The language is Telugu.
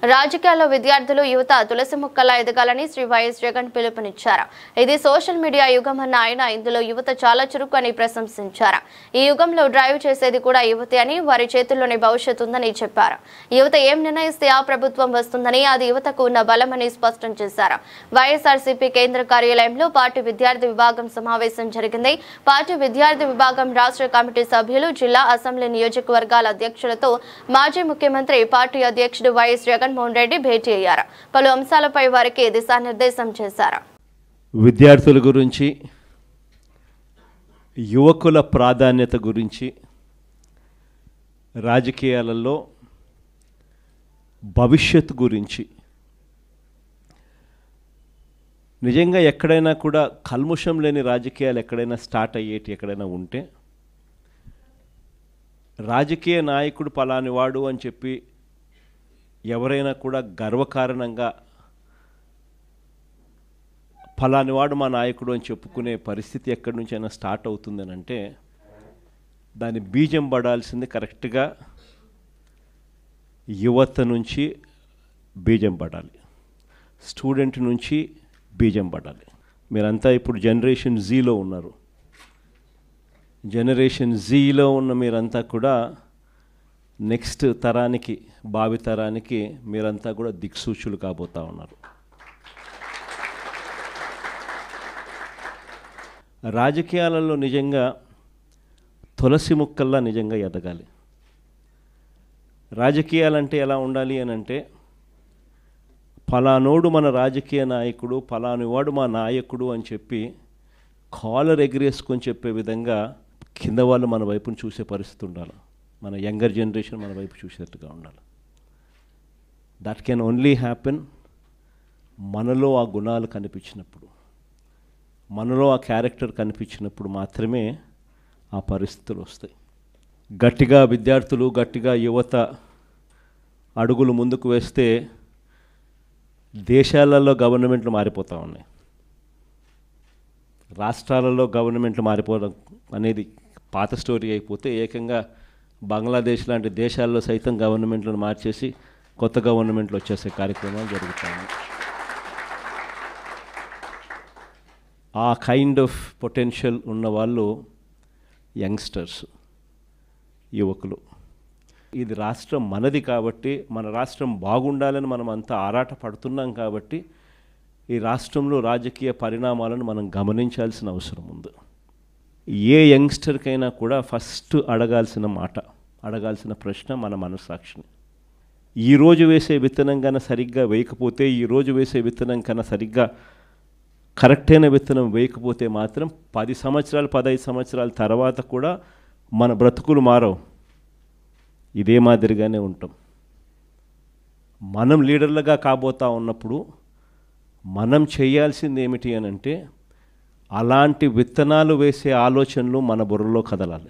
రాజకీయాల్లో విద్యార్థులు యువత తులసి మొక్కలా ఎదగాలని శ్రీ వైఎస్ జగన్ పిలుపునిచ్చారు. ఇది సోషల్ మీడియా యుగం అన్న ఆయన ఇందులో యువత చాలా చురుకు అని ప్రశంసించారు. ఈ యుగంలో డ్రైవ్ చేసేది కూడా యువతే అని, వారి చేతుల్లోనే భవిష్యత్తు ఉందని చెప్పారు. యువత ఏం నిర్ణయిస్తే ఆ ప్రభుత్వం వస్తుందని, అది యువతకు ఉన్న బలమని స్పష్టం చేశారు. వైఎస్ఆర్సీపీ కేంద్ర కార్యాలయంలో పార్టీ విద్యార్థి విభాగం సమావేశం జరిగింది. పార్టీ విద్యార్థి విభాగం రాష్ట్ర కమిటీ సభ్యులు, జిల్లా అసెంబ్లీ నియోజకవర్గాల అధ్యక్షులతో మాజీ ముఖ్యమంత్రి పార్టీ అధ్యక్షుడు వైఎస్ జగన్మోహన్ రెడ్డి భేటీ అయ్యారు. పలు అంశాలపై వారికి దిశానిర్దేశం చేశారు. విద్యార్థుల గురించి, యువకుల ప్రాధాన్యత గురించి, రాజకీయాలలో భవిష్యత్తు గురించి నిజంగా ఎక్కడైనా కూడా కల్ముషం లేని రాజకీయాలు ఎక్కడైనా స్టార్ట్ అయ్యేటి ఎక్కడైనా ఉంటే, రాజకీయ నాయకుడు పలాని వాడు అని చెప్పి ఎవరైనా కూడా గర్వకారణంగా ఫలాని వాడు మా నాయకుడు అని చెప్పుకునే పరిస్థితి ఎక్కడి నుంచి అయినా స్టార్ట్ అవుతుందని అంటే, దాని బీజం పడాల్సింది కరెక్ట్గా యువత నుంచి బీజం పడాలి, స్టూడెంట్ నుంచి బీజం పడాలి. మీరంతా ఇప్పుడు జనరేషన్ జీలో ఉన్నారు. జనరేషన్ జీలో ఉన్న మీరంతా కూడా నెక్స్ట్ తరానికి, భావి తరానికి మీరంతా కూడా దిక్సూచులు కాబోతూ ఉన్నారు. రాజకీయాలలో నిజంగా తులసి మొక్కల్లా నిజంగా ఎదగాలి. రాజకీయాలంటే ఎలా ఉండాలి అని అంటే, ఫలానోడు మన రాజకీయ నాయకుడు, ఫలానివాడు మా నాయకుడు అని చెప్పి కాలర్ ఎగిరేసుకొని చెప్పే విధంగా కింద వాళ్ళు మన వైపును చూసే పరిస్థితి ఉండాలి. మన యంగర్ జనరేషన్ మన వైపు చూసేట్టుగా ఉండాలి. దట్ కెన్ ఓన్లీ హ్యాపెన్ మనలో ఆ గుణాలు కనిపించినప్పుడు, మనలో ఆ క్యారెక్టర్ కనిపించినప్పుడు మాత్రమే ఆ పరిస్థితులు వస్తాయి. గట్టిగా విద్యార్థులు, గట్టిగా యువత అడుగులు ముందుకు వేస్తే దేశాలలో గవర్నమెంట్లు మారిపోతూ ఉన్నాయి. రాష్ట్రాలలో గవర్నమెంట్లు మారిపోవడం అనేది పాత స్టోరీ అయిపోతే, ఏకంగా బంగ్లాదేశ్ లాంటి దేశాల్లో సైతం గవర్నమెంట్లను మార్చేసి కొత్త గవర్నమెంట్లు వచ్చేసే కార్యక్రమాలు జరుగుతాయి. ఆ కైండ్ ఆఫ్ పొటెన్షియల్ ఉన్న వాళ్ళు యంగ్స్టర్స్, యువకులు. ఇది రాష్ట్రం మనది కాబట్టి, మన రాష్ట్రం బాగుండాలని మనం అంతా ఆరాట పడుతున్నాం కాబట్టి, ఈ రాష్ట్రంలో రాజకీయ పరిణామాలను మనం గమనించాల్సిన అవసరం ఉంది. ఏ యంగ్స్టర్కైనా కూడా ఫస్ట్ అడగాల్సిన మాట, అడగాల్సిన ప్రశ్న మన మనస్సాక్షిని. ఈరోజు వేసే విత్తనం కన్నా సరిగ్గా వేయకపోతే, ఈరోజు వేసే విత్తనం కన్నా సరిగ్గా కరెక్ట్ అయిన విత్తనం వేయకపోతే మాత్రం 10 సంవత్సరాలు 15 సంవత్సరాల తర్వాత కూడా మన బ్రతుకులు మారవు, ఇదే మాదిరిగానే ఉంటాం. మనం లీడర్లుగా కాబోతా ఉన్నప్పుడు మనం చేయాల్సింది ఏమిటి అని అంటే, అలాంటి విత్తనాలు వేసే ఆలోచనలు మన బుర్రలో కదలాలి.